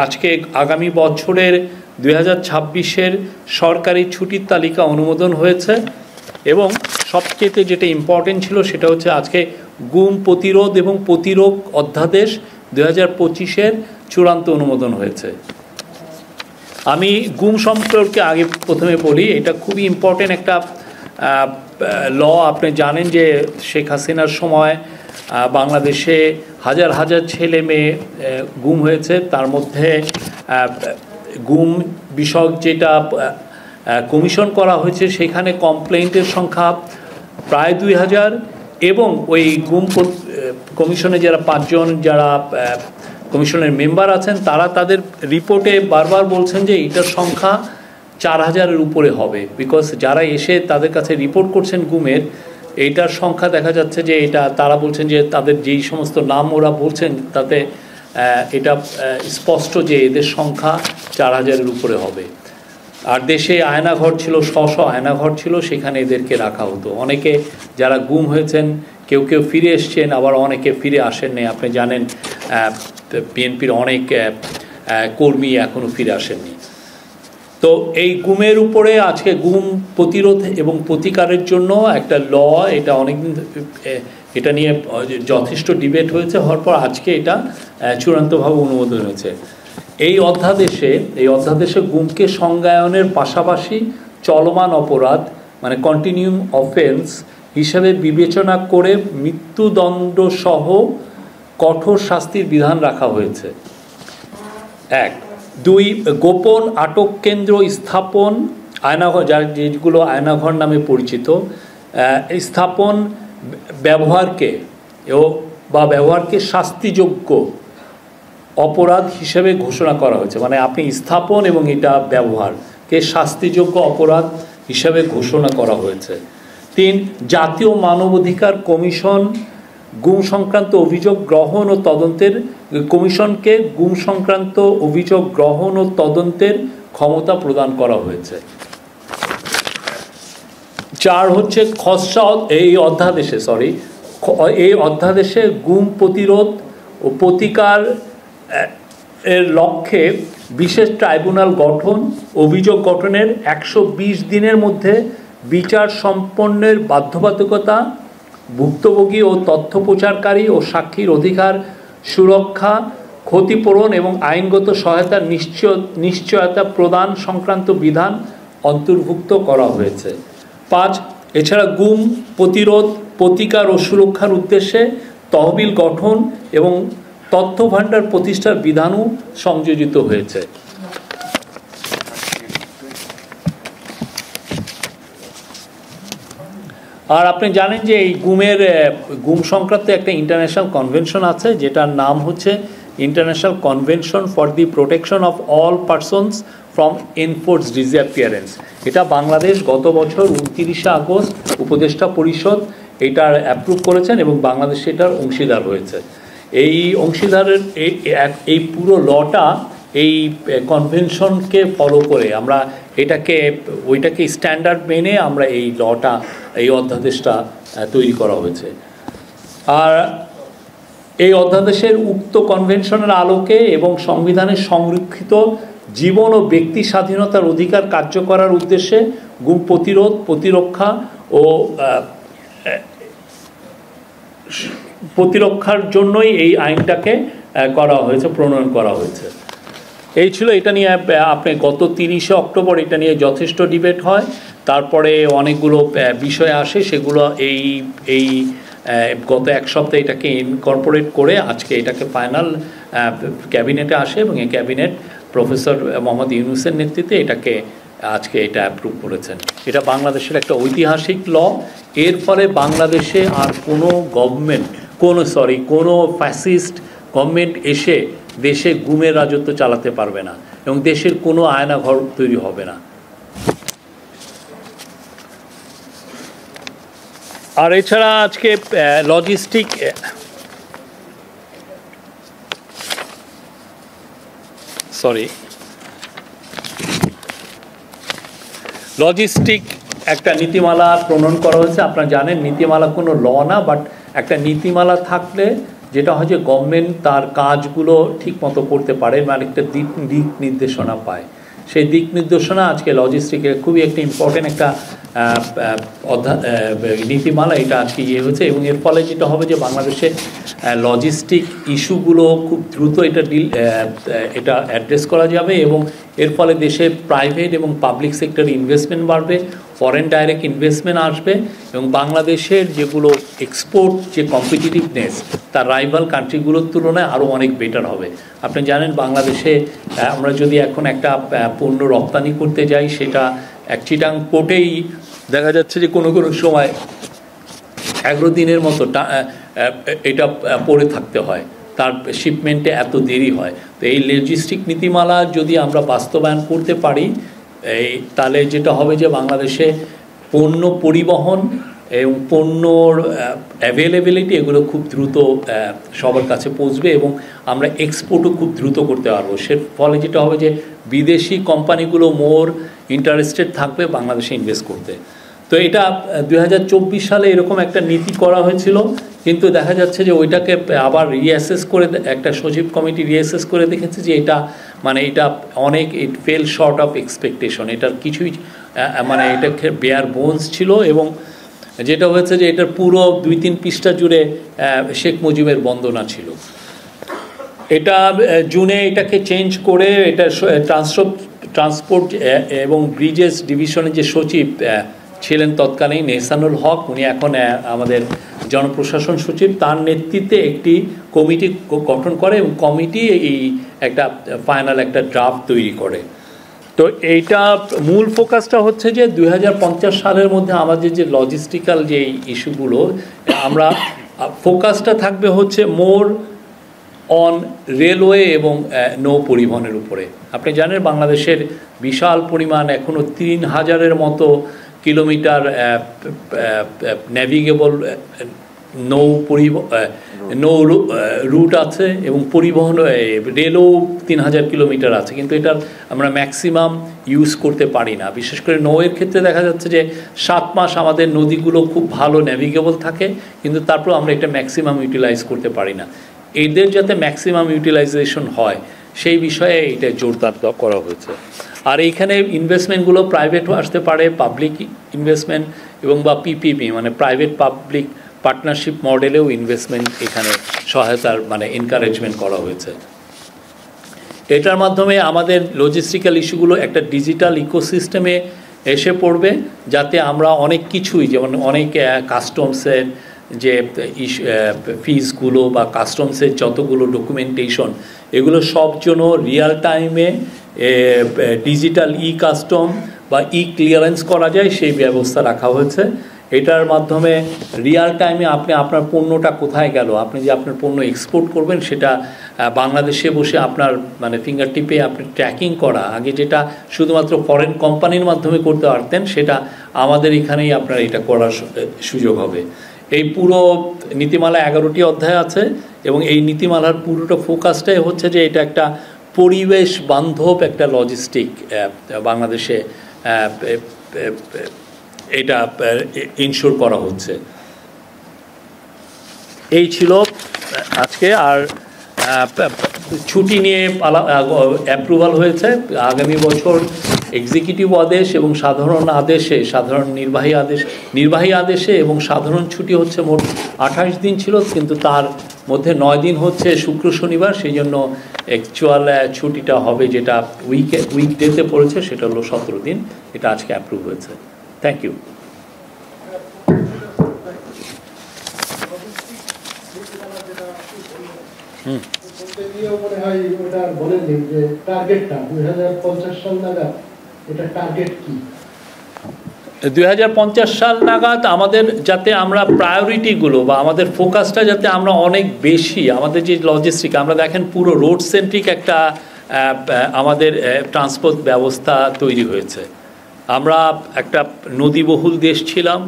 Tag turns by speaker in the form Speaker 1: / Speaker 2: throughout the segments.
Speaker 1: আজকে আগামী বছরের 2026-এর সরকারি ছুটির তালিকা অনুমোদন হয়েছে এবং সবচেয়ে যেটা ইম্পর্টেন্ট ছিল সেটা হচ্ছে আজকে গুম প্রতিরোধ এবং প্রতিরোধ অধ্যাদেশ 2025-এর চূড়ান্ত অনুমোদন হয়েছে। আমি গুম সম্পর্কে আগে প্রথমে বলি, এটা খুবই ইম্পর্টেন্ট একটা ল। আপনি জানেন যে শেখ হাসিনার সময় বাংলাদেশে হাজার হাজার ছেলে মেয়ে গুম হয়েছে, তার মধ্যে গুম বিষয়ক যেটা কমিশন করা হয়েছে সেখানে কমপ্লেন্টের সংখ্যা প্রায় 2000 এবং ওই গুম কমিশনে যারা 5 জন যারা কমিশনের মেম্বার আছেন তারা তাদের রিপোর্টে বারবার বলছেন যে এটার সংখ্যা 4000-এর উপরে হবে, বিকজ যারা এসে তাদের কাছে রিপোর্ট করছেন গুমের এইটার সংখ্যা দেখা যাচ্ছে যে এটা তারা বলছেন যে তাদের যেই সমস্ত নাম ওরা বলছেন তাতে এটা স্পষ্ট যে এদের সংখ্যা 4000-এর উপরে হবে। আর দেশে আয়নাঘর ছিল, আয়নাঘর ছিল, সেখানে এদেরকে রাখা হতো। অনেকে যারা গুম হয়েছেন কেউ কেউ ফিরে এসছেন, আবার অনেকে ফিরে আসেননি। আপনি জানেন বিএনপির অনেক কর্মী এখনও ফিরে আসেননি। তো এই গুমের উপরে আজকে গুম প্রতিরোধ এবং প্রতিকারের জন্য একটা ল, এটা অনেকদিন এটা নিয়ে যথেষ্ট ডিবেট হয়েছে, হওয়ার পর আজকে এটা চূড়ান্তভাবে অনুমোদন হয়েছে। এই অধ্যাদেশে গুমকে সংজ্ঞায়নের পাশাপাশি চলমান অপরাধ মানে কন্টিনিউম অফেন্স হিসাবে বিবেচনা করে মৃত্যুদণ্ড সহ কঠোর শাস্তির বিধান রাখা হয়েছে। 1, 2 গোপন আটক কেন্দ্র স্থাপন, আয়নাঘর যেগুলো আয়নাঘর নামে পরিচিত, স্থাপন ব্যবহারকে শাস্তিযোগ্য অপরাধ হিসেবে ঘোষণা করা হয়েছে। মানে আপনি স্থাপন এবং এটা ব্যবহারকে শাস্তিযোগ্য অপরাধ হিসাবে ঘোষণা করা হয়েছে। 3 জাতীয় মানবাধিকার কমিশন গুম সংক্রান্ত অভিযোগ গ্রহণ ও তদন্তের কমিশনকে গুম সংক্রান্ত অভিযোগ গ্রহণ ও তদন্তের ক্ষমতা প্রদান করা হয়েছে। 4 হচ্ছে খসড়া এই অধ্যাদেশে গুম প্রতিরোধ ও প্রতিকার এর লক্ষ্যে বিশেষ ট্রাইব্যুনাল গঠন, অভিযোগ গঠনের 120 দিনের মধ্যে বিচার সম্পন্নের বাধ্যবাধকতা, ভুক্তভোগী ও তথ্য প্রচারকারী ও সাক্ষীর অধিকার সুরক্ষা, ক্ষতিপূরণ এবং আইনগত সহায়তার নিশ্চয়তা প্রদান সংক্রান্ত বিধান অন্তর্ভুক্ত করা হয়েছে। 5 এছাড়া গুম প্রতিরোধ প্রতিকার ও সুরক্ষার উদ্দেশ্যে তহবিল গঠন এবং তথ্য ভাণ্ডার প্রতিষ্ঠার বিধানও সংযোজিত হয়েছে। আর আপনি জানেন যে এই গুম সংক্রান্ত একটা ইন্টারন্যাশনাল কনভেনশন আছে, যেটার নাম হচ্ছে international convention for the protection of all persons from enforced disappearance. এটা বাংলাদেশ গত বছর 29শে আগস্ট উপদেষ্টা পরিষদ এটার অ্যাপ্রুভ করেছেন এবং বাংলাদেশ এটার অংশীদার হয়েছে। এই অংশীদারের এই পুরো লটা এই কনভেনশনকে ফলো করে আমরা ওইটাকে স্ট্যান্ডার্ড মেনে আমরা এই লটা এই অধ্যাদেশটা তৈরি করা হয়েছে। আর এই অধ্যাদেশের উক্ত কনভেনশনের আলোকে এবং সংবিধানের সংরক্ষিত জীবন ও ব্যক্তি স্বাধীনতার অধিকার কার্য করার উদ্দেশ্যে গুম প্রতিরোধ প্রতিরক্ষা ও প্রতিরক্ষার জন্যই এই আইনটাকে করা হয়েছে, প্রণয়ন করা হয়েছে। এই ছিল এটা নিয়ে আপনি গত 30শে অক্টোবর এটা নিয়ে যথেষ্ট ডিবেট হয়, তারপরে অনেকগুলো বিষয় আসে, সেগুলো এই গত এক সপ্তাহে এটাকে ইনকর্পোরেট করে আজকে এটাকে ফাইনাল ক্যাবিনেটে আসে এবং এই ক্যাবিনেট প্রফেসর মোহাম্মদ ইউনূসের নেতৃত্বে এটাকে আজকে এটা অ্যাপ্রুভ করেছেন। এটা বাংলাদেশের একটা ঐতিহাসিক ল। এর ফলে বাংলাদেশে আর কোনো ফ্যাসিস্ট গভর্নমেন্ট এসে দেশে গুমের রাজত্ব চালাতে পারবে না এবং দেশের কোনো আয়নাঘর তৈরি হবে না। আর এছাড়া আজকে লজিস্টিক একটা নীতিমালা প্রণয়ন করা হয়েছে। আপনারা জানেন নীতিমালা কোনো ল না, বাট একটা নীতিমালা থাকলে যেটা হয় যে গভর্নমেন্ট তার কাজগুলো ঠিকমতো করতে পারে, মানে একটা দিক নির্দেশনা পায়। সেই দিক নির্দেশনা আজকে লজিস্টিকের খুবই একটা ইম্পর্টেন্ট একটা নীতিমালা, এটা আজকে হয়েছে। এবং এর ফলে যেটা হবে যে বাংলাদেশে লজিস্টিক ইস্যুগুলো খুব দ্রুত এটা অ্যাড্রেস করা যাবে, এবং এর ফলে দেশে প্রাইভেট এবং পাবলিক সেক্টরে ইনভেস্টমেন্ট বাড়বে, ফরেন ডাইরেক্ট ইনভেস্টমেন্ট আসবে, এবং বাংলাদেশের যেগুলো এক্সপোর্ট যে কম্পিটিটিভনেস তার রাইভাল কান্ট্রিগুলোর তুলনায় আরও অনেক বেটার হবে। আপনি জানেন বাংলাদেশে আমরা যদি এখন একটা পণ্য রপ্তানি করতে যাই, সেটা চিটাং পোর্টেই দেখা যাচ্ছে যে কোনো সময় 11 দিনের মতো এটা পড়ে থাকতে হয়, তার শিপমেন্টে এত দেরি হয়। তো এই লজিস্টিক নীতিমালা যদি আমরা বাস্তবায়ন করতে পারি, তাহলে যেটা হবে যে বাংলাদেশে পণ্য পরিবহন এবং পণ্যর অ্যাভেলেবিলিটি এগুলো খুব দ্রুত সবার কাছে পৌঁছবে, এবং আমরা এক্সপোর্টও খুব দ্রুত করতে পারবো। সের ফলে যেটা হবে যে বিদেশি কোম্পানিগুলো মোর ইন্টারেস্টেড থাকবে বাংলাদেশে ইনভেস্ট করতে। তো এটা 2024 সালে এরকম একটা নীতি করা হয়েছিল, কিন্তু দেখা যাচ্ছে যে ওইটাকে আবার রিঅ্যাসেস করে একটা সচিব কমিটি রিঅ্যাসেস করে দেখেছে যে এটা এটা অনেক ইট ফেল শর্ট অফ এক্সপেকটেশন, এটার কিছুই এটা বেয়ার বোনস ছিল। এবং যেটা হয়েছে যে এটার পুরো 2-3 পৃষ্ঠা জুড়ে শেখ মুজিবের বন্দনা ছিল। এটা জুনে এটাকে চেঞ্জ করে এটা ট্রান্সপোর্ট এবং ব্রিজেস ডিভিশনের যে সচিব ছিলেন তৎকালীন এহসানুল হক, উনি এখন আমাদের জনপ্রশাসন সচিব, তার নেতৃত্বে একটি কমিটি গঠন করে, এবং কমিটি এই একটা ফাইনাল একটা ড্রাফট তৈরি করে। তো এইটা মূল ফোকাসটা হচ্ছে যে 2050 সালের মধ্যে আমাদের যে লজিস্টিক্যাল যে ইস্যুগুলো, আমরা ফোকাসটা থাকবে হচ্ছে মোর অন রেলওয়ে এবং নৌ পরিবহনের উপরে। আপনি জানেন বাংলাদেশের বিশাল পরিমাণ এখনও 3000-এর মতো কিলোমিটার ন্যাভিগেবল নৌ রুট আছে, এবং পরিবহন রেলও 3000 কিলোমিটার আছে, কিন্তু এটার আমরা ম্যাক্সিমাম ইউজ করতে পারি না। বিশেষ করে নৌয়ের ক্ষেত্রে দেখা যাচ্ছে যে 7 মাস আমাদের নদীগুলো খুব ভালো ন্যাভিগেবল থাকে, কিন্তু তারপর আমরা এটা ম্যাক্সিমাম ইউটিলাইজ করতে পারি না। এদের যাতে ম্যাক্সিমাম ইউটিলাইজেশন হয় সেই বিষয়ে এটা জোরদার করা হয়েছে। আর এইখানে ইনভেস্টমেন্টগুলো প্রাইভেটও আসতে পারে, পাবলিক ইনভেস্টমেন্ট এবং বা পিপিপি মানে প্রাইভেট পাবলিক পার্টনারশিপ মডেলেও ইনভেস্টমেন্ট এখানে সহায়তার এনকারেজমেন্ট করা হয়েছে। এটার মাধ্যমে আমাদের লজিস্টিক্যাল ইস্যুগুলো একটা ডিজিটাল ইকোসিস্টেমে এসে পড়বে, যাতে আমরা অনেক কিছুই, যেমন অনেক কাস্টমসের যে ফিজগুলো বা কাস্টমসের যতগুলো ডকুমেন্টেশন, এগুলো সব জন্য রিয়াল টাইমে ডিজিটাল কাস্টম বা ক্লিয়ারেন্স করা যায় সেই ব্যবস্থা রাখা হয়েছে। এটার মাধ্যমে রিয়াল টাইমে আপনি আপনার পণ্যটা কোথায় গেল, আপনি যে আপনার পণ্য এক্সপোর্ট করবেন সেটা বাংলাদেশে বসে আপনার ফিঙ্গার টিপে আপনি ট্র্যাকিং করা, আগে যেটা শুধুমাত্র ফরেন কোম্পানির মাধ্যমে করতে পারতেন, সেটা আমাদের এখানেই আপনার এটা করার সুযোগ হবে। এই পুরো নীতিমালা 11টি অধ্যায় আছে, এবং এই নীতিমালার পুরোটা ফোকাসটাই হচ্ছে যে এটা একটা পরিবেশ বান্ধব একটা লজিস্টিক বাংলাদেশে এটা ইনশোর করা হচ্ছে। এই ছিল আজকে। আর ছুটি নিয়ে অ্যাপ্রুভাল হয়েছে। আগামী বছর এক্সিকিউটিভ আদেশ এবং সাধারণ নির্বাহী আদেশে এবং সাধারণ ছুটি হচ্ছে মোট 28 দিন ছিল, কিন্তু তার মধ্যে 9 দিন হচ্ছে শুক্র শনিবার, সেই জন্য অ্যাকচুয়াল ছুটিটা হবে যেটা উইকডেতে পড়েছে সেটা হলো 17 দিন। এটা আজকে অ্যাপ্রুভ হয়েছে। Thank you.
Speaker 2: মনে হয় ওটা বলেননি যে টার্গেটটা 2050 সাল নাগাদ, এটা টার্গেট কি?
Speaker 1: 2050 সাল নাগাদ আমাদের যাতে আমরা প্রায়োরিটিগুলো বা আমাদের ফোকাসটা যাতে আমরা অনেক বেশি আমাদের যে লজিস্টিক, আমরা দেখেন পুরো রোড সেন্ট্রিক একটা আমাদের ট্রান্সপোর্ট ব্যবস্থা তৈরি হয়েছে। আমরা একটা নদীবহুল দেশ ছিলাম,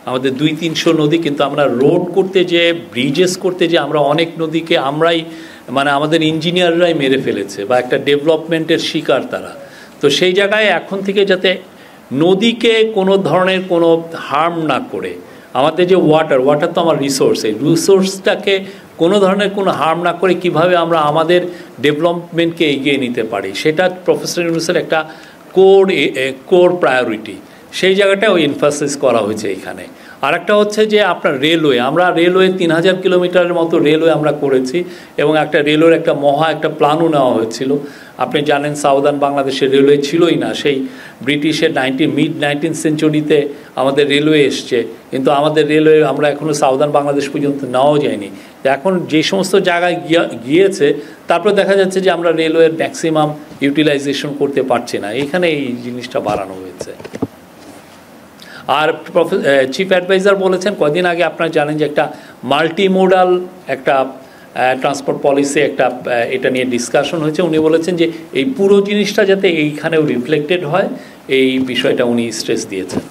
Speaker 1: আমাদের 200-300 নদী, কিন্তু আমরা রোড করতে যে ব্রিজেস করতে যে আমরা অনেক নদীকে আমরাই আমাদের ইঞ্জিনিয়াররাই মেরে ফেলেছে, বা একটা ডেভেলপমেন্টের শিকার তারা। তো সেই জায়গায় এখন থেকে যাতে নদীকে কোনো ধরনের কোনো হার্ম না করে আমাদের যে ওয়াটার তো আমার রিসোর্স, এই রিসোর্সটাকে কোনো ধরনের কোনো হার্ম না করে কিভাবে আমরা আমাদের ডেভেলপমেন্টকে এগিয়ে নিতে পারি, সেটা প্রফেসর ইউনূসের একটা কোর প্রায়োরিটি। সেই জায়গাটাও এমফাসিস করা হয়েছে এখানে। আরেকটা হচ্ছে যে আপনার রেলওয়ে, আমরা রেলওয়ে 3000 কিলোমিটারের মতো রেলওয়ে আমরা করেছি এবং একটা রেলওয়ের একটা প্ল্যানও নেওয়া হয়েছিল। আপনি জানেন সাউদার্ন বাংলাদেশের রেলওয়ে ছিলই না, সেই ব্রিটিশের মিড 19th সেঞ্চুরিতে আমাদের রেলওয়ে এসছে, কিন্তু আমাদের রেলওয়ে আমরা এখনও সাউদার্ন বাংলাদেশ পর্যন্ত নেওয়াও যায়নি। এখন যে সমস্ত জায়গায় গিয়েছে তারপর দেখা যাচ্ছে যে আমরা রেলওয়ের ম্যাক্সিমাম ইউটিলাইজেশন করতে পারছি না, এখানে এই জিনিসটা বাড়ানো হয়েছে। আর চিফ অ্যাডভাইজার বলেছেন কদিন আগে, আপনারা জানেন যে একটা মাল্টিমোডাল একটা ট্রান্সপোর্ট পলিসি এটা নিয়ে ডিসকাশন হয়েছে। উনি বলেছেন যে এই পুরো জিনিসটা যাতে এইখানেও রিফ্লেক্টেড হয়, এই বিষয়টা উনি স্ট্রেস দিয়েছেন।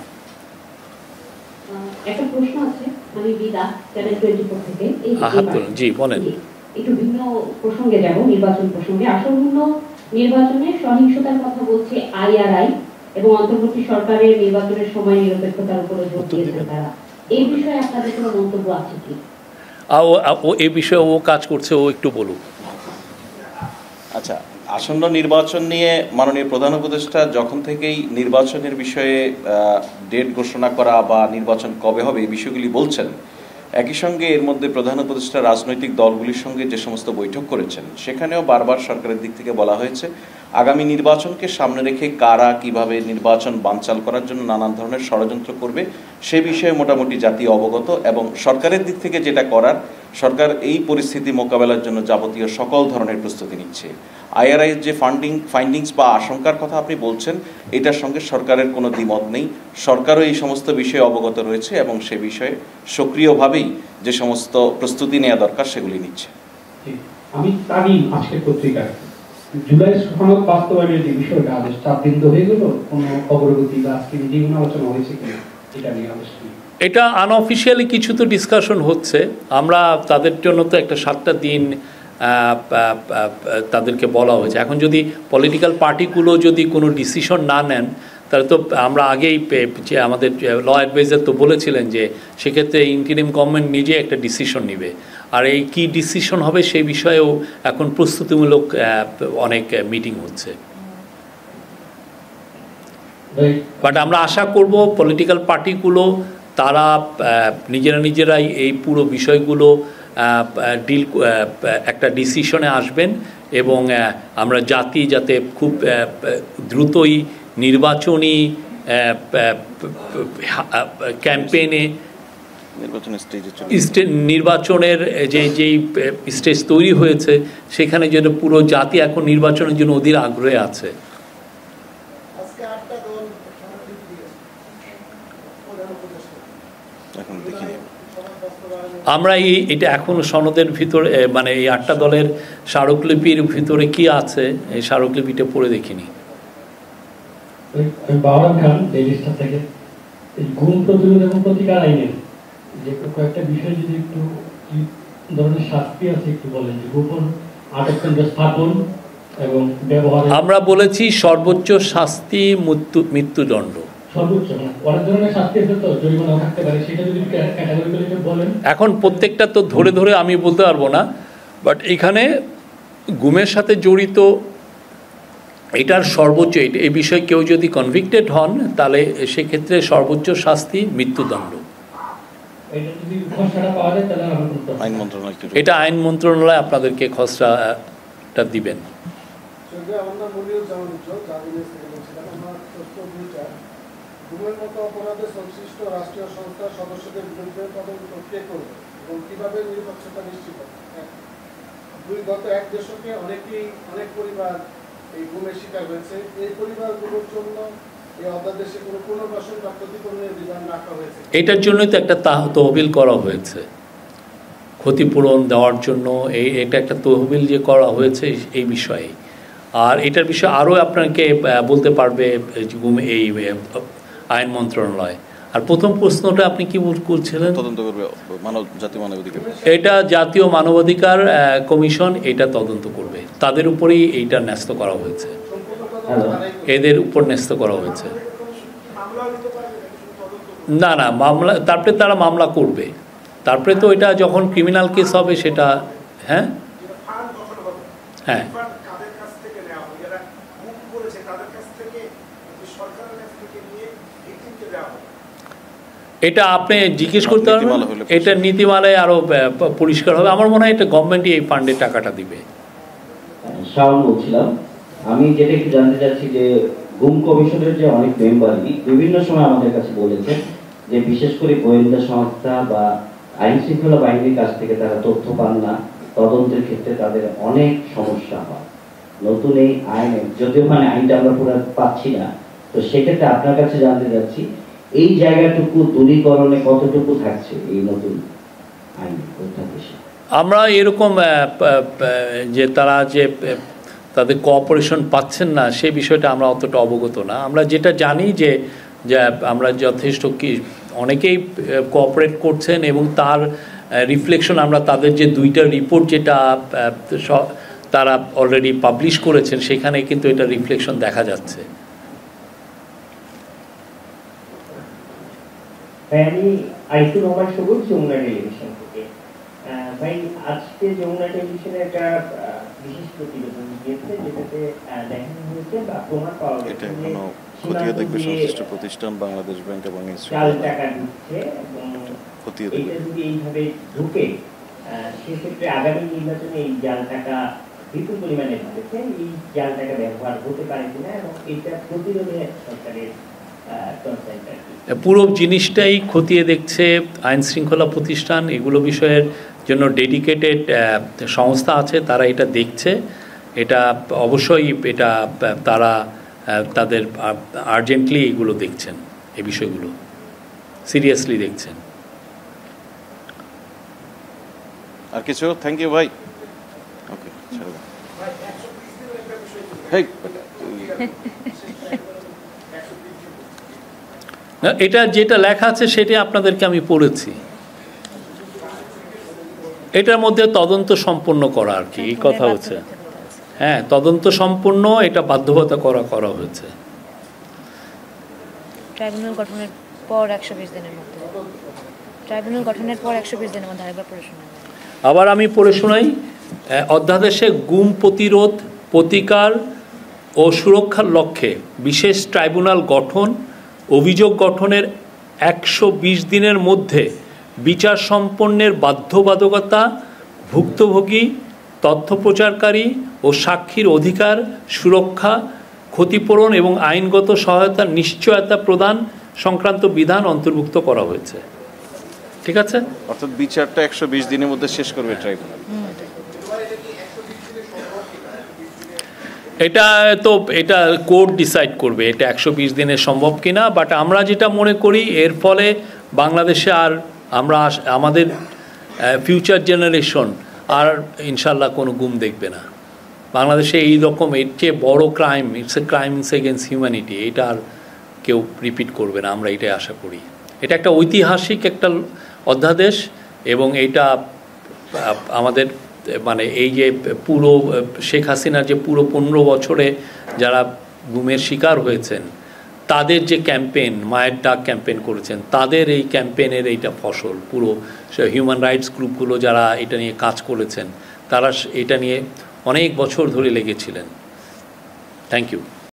Speaker 3: একটা প্রশ্ন আছে, আমি বিদা চ্যানেল 24 থেকে
Speaker 1: জি বলেন।
Speaker 3: একটু ভিন্ন প্রসঙ্গে যাব, নির্বাচন প্রসঙ্গে। আসন্ন নির্বাচনে সহিংসতার কথা বলছে IRI এবং অন্তর্বর্তী সরকারের নির্বাচনের সময় নিরপেক্ষতার উপরে জোর দিয়েছেন তারা। এই বিষয়ে আপনাদের কোনো মন্তব্য আছে কি?
Speaker 1: এই বিষয়ে ও কাজ করছে, ও একটু বলুক।
Speaker 4: আচ্ছা, আসন্ন নির্বাচন নিয়ে মাননীয় প্রধান উপদেষ্টা যখন থেকেই নির্বাচনের বিষয়ে ডেট ঘোষণা করা বা নির্বাচন কবে হবে এই বিষয়গুলি বলছেন, একই সঙ্গে এর মধ্যে প্রধান উপদেষ্টা রাজনৈতিক দলগুলির সঙ্গে যে সমস্ত বৈঠক করেছেন সেখানেও বারবার সরকারের দিক থেকে বলা হয়েছে আগামী নির্বাচনকে সামনে রেখে কারা কিভাবে নির্বাচন বানচাল করার জন্য নানান ধরনের ষড়যন্ত্র করবে সে বিষয়ে মোটামুটি জাতি অবগত, এবং সরকারের দিক থেকে যেটা করার, সরকার এই পরিস্থিতি মোকাবেলার জন্য যাবতীয় সকল ধরনের প্রস্তুতি নিচ্ছে। IRI যে ফাইন্ডিংস বা আশঙ্কার কথা আপনি বলছেন, এটার সঙ্গে সরকারের কোনো দ্বিমত নেই। সরকারও এই সমস্ত বিষয়ে অবগত রয়েছে এবং সে বিষয়ে সক্রিয়ভাবেই যে সমস্ত প্রস্তুতি নেওয়া দরকার সেগুলি নিচ্ছে।
Speaker 5: আমি তারই আজকের পত্রিকায় জুলাই সনদ বাস্তবায়নের যে বিষয়টা আদেশ 4 দিন তো হয়ে গেল, কোনো অগ্রগতি বা আজকে মিটিং আলোচনা হয়েছে কিনা এটা নিয়ে আদেশ?
Speaker 1: এটা আনঅফিসিয়ালি কিছু তো ডিসকাশন হচ্ছে। আমরা তাদের জন্য তো একটা 7টা দিন তাদেরকে বলা হয়েছে। এখন যদি পলিটিক্যাল পার্টিগুলো যদি কোনো ডিসিশন না নেন তাহলে তো আমরা আগেই যে আমাদের ল অ্যাডভাইজার তো বলেছিলেন যে সেক্ষেত্রে ইন্টারিম গভর্নমেন্ট নিজে একটা ডিসিশন নেবে। আর এই কী ডিসিশন হবে সেই বিষয়েও এখন প্রস্তুতিমূলক অনেক মিটিং হচ্ছে। বাট আমরা আশা করব পলিটিক্যাল পার্টিগুলো তারা নিজেরাই এই পুরো বিষয়গুলো একটা ডিসিশনে আসবেন এবং আমরা যাতে খুব দ্রুতই নির্বাচনী ক্যাম্পেইনে নির্বাচনের যেই স্টেজ তৈরি হয়েছে সেখানে যেন পুরো জাতি এখন নির্বাচনের জন্য অধীর আগ্রহে আছে। আমরা এটা এখন সনদের ভিতরে মানে এই 8টা দলের স্মারকলিপির ভিতরে কি আছে এই স্মারকলিপিটা পড়ে দেখিনি।
Speaker 5: গুম প্রতিরোধ এবং প্রতিকার আইনের যে কয়েকটা বিষয় যদি একটু ধরনের শাস্তি আছে একটু বলেন, যে গোপন আটক কেন্দ্র স্থাপন এবং ব্যবহার।
Speaker 1: আমরা বলেছি সর্বোচ্চ শাস্তি মৃত্যুদণ্ড। এখন প্রত্যেকটা তো ধরে আমি বলতে পারবো না, বাট এখানে গুমের সাথে জড়িত এটার সর্বোচ্চ এই বিষয়ে কেউ যদি কনভিক্টেড হন তাহলে সেক্ষেত্রে সর্বোচ্চ শাস্তি মৃত্যুদণ্ড। এটা আইন মন্ত্রণালয় আপনাদেরকে খসড়াটা দিবেন।
Speaker 2: গুমের মতো অপরাধে সংশ্লিষ্ট রাষ্ট্রীয় সংস্থার সদস্যদের বিরুদ্ধে তদন্ত কে করবে এবং কিভাবে নিরপেক্ষতা নিশ্চিত হবে? 2, গত 1 দশকে অনেক পরিবার এই গুমের শিকার হয়েছে। এই পরিবারগুলোর জন্য এই অধ্যাদেশে কোনো পুনর্বাসন বা ক্ষতিপূরণের বিধান রাখা হয়েছে?
Speaker 1: এটার জন্যই তো একটা তহবিল করা হয়েছে, ক্ষতিপূরণ দেওয়ার জন্য। এটা একটা তহবিল যে করা হয়েছে এই বিষয়ে। আর এটার বিষয়ে আরও আপনাকে বলতে পারবে এই আইন মন্ত্রণালয়। আর প্রথম প্রশ্নটা আপনি কি বলছিলেন?
Speaker 4: তদন্ত করবে জাতীয় মানবাধিকার,
Speaker 1: এটা জাতীয় মানবাধিকার কমিশন এটা তদন্ত করবে। তাদের উপরেই এইটা ন্যস্ত করা হয়েছে, এদের উপর ন্যস্ত করা হয়েছে। না মামলা, তারপরে তারা মামলা করবে। তারপরে তো এটা যখন ক্রিমিনাল কেস হবে সেটা, হ্যাঁ হ্যাঁ এটা আপনি জিজ্ঞেস করতে পারবেন, এটা নীতিমালায় আরো পরিষ্কার হবে। আমার মনে হয় এটা গভর্নমেন্টই এই ফান্ডে টাকাটা দিবে।
Speaker 6: শাওন বলছিলাম, আমি যেটা একটু জানতে চাচ্ছি যে গুম কমিশনের যে অনেক মেম্বারই বিভিন্ন সময় আমাদের কাছে বলেছেন যে বিশেষ করে গোয়েন্দা সংস্থা বা আইন শৃঙ্খলা বাহিনীর কাছ থেকে তারা তথ্য পান না, তদন্তের ক্ষেত্রে তাদের অনেক সমস্যা হয়। নতুন এই আইনে যদিও আইনটা আমরা পুরো পাচ্ছি না, তো সেক্ষেত্রে আপনার কাছে জানতে চাচ্ছি এই জায়গাটুকু দূরীকরণে কতটুকু থাকছে এই নতুন আইন অধ্যাদেশে?
Speaker 1: আমরা এরকম যে তারা যে তাদের কোঅপারেশন পাচ্ছেন না সে বিষয়টা আমরা অতটা অবগত না। আমরা যেটা জানি যে আমরা যথেষ্ট অনেকেই কোঅপারেট করছেন এবং তার রিফ্লেকশন আমরা তাদের যে 2টা রিপোর্ট যেটা তারা অলরেডি পাবলিশ করেছেন সেখানে কিন্তু এটা রিফ্লেকশন দেখা যাচ্ছে।
Speaker 7: আমি আইসি মোহাম্মদ সবুজ, যমুনা টেলিভিশন থেকে। ভাই, আজকে যমুনা টেলিভিশনে একটা বিশেষ প্রতিবেদন দিয়েছে যেটাতে দেখানো হয়েছে বা প্রমাণ পাওয়া গেছে যে খতিয়ে দেখবে সংশ্লিষ্ট প্রতিষ্ঠান বাংলাদেশ ব্যাংক এবং জাল টাকা ঢুকছে এবং এটা যদি এইভাবে ঢুকে সেক্ষেত্রে আগামী নির্বাচনে এই জাল টাকা বিপুল পরিমাণে ঢুকেছে, এই জাল টাকা ব্যবহার হতে পারে কিনা এবং এটা প্রতিরোধে সরকারের
Speaker 1: পুরো জিনিসটাই খতিয়ে দেখছে আইন শৃঙ্খলা প্রতিষ্ঠান। এগুলো বিষয়ের জন্য ডেডিকেটেড সংস্থা আছে, তারা এটা দেখছে। এটা অবশ্যই এটা তারা তাদের আর্জেন্টলি এগুলো দেখছেন, এই বিষয়গুলো সিরিয়াসলি দেখছেন।
Speaker 4: আর কিছু? থ্যাংক ইউ ভাই। ওকে, ছেড়ে দাও। হেই
Speaker 1: এটা যেটা লেখা আছে সেটা আপনাদেরকে আমি পড়েছি। এটার মধ্যে তদন্ত সম্পন্ন করা আর কি, এই কথা হচ্ছে। হ্যাঁ, তদন্ত সম্পন্ন, এটা বাধ্যবাধকতা করা হয়েছে।
Speaker 8: ট্রাইব্যুনাল গঠনের পর 120 দিনের মধ্যে, ট্রাইব্যুনাল গঠনের পর 120 দিনের মধ্যে আরেকবার পড়ে শোনাই।
Speaker 1: আবার আমি পড়ে শোনাই। অধ্যাদেশে গুম প্রতিরোধ, প্রতিকার ও সুরক্ষার লক্ষ্যে বিশেষ ট্রাইব্যুনাল গঠন, অভিযোগ গঠনের 120 দিনের মধ্যে বিচার সম্পন্নের বাধ্যবাধকতা, ভুক্তভোগী, তথ্য প্রচারকারী ও সাক্ষীর অধিকার সুরক্ষা, ক্ষতিপূরণ এবং আইনগত সহায়তার নিশ্চয়তা প্রদান সংক্রান্ত বিধান অন্তর্ভুক্ত করা হয়েছে। ঠিক আছে,
Speaker 4: অর্থাৎ বিচারটা 120 দিনের মধ্যে শেষ করবে ট্রাইব্যুনাল।
Speaker 1: এটা কোর্ট ডিসাইড করবে এটা 120 দিনে সম্ভব কিনা। বাট আমরা যেটা মনে করি এর ফলে বাংলাদেশে আর আমাদের ফিউচার জেনারেশন আর ইনশাল্লাহ কোনো গুম দেখবে না। বাংলাদেশে এই রকম এর চেয়ে বড় crime, it's a crime against humanity, এটা আর কেউ রিপিট করবে না, আমরা এটাই আশা করি। এটা একটা ঐতিহাসিক একটা অধ্যাদেশ এবং এইটা আমাদের এই যে পুরো শেখ হাসিনার যে পুরো 15 বছরে যারা গুমের শিকার হয়েছেন তাদের যে ক্যাম্পেইন, মায়ের ডাক ক্যাম্পেইন করেছেন, তাদের এই ক্যাম্পেইনের এইটা ফসল। পুরো হিউম্যান রাইটস গ্রুপগুলো যারা এটা নিয়ে কাজ করেছেন তারা এটা নিয়ে অনেক বছর ধরে লেগেছিলেন। Thank you.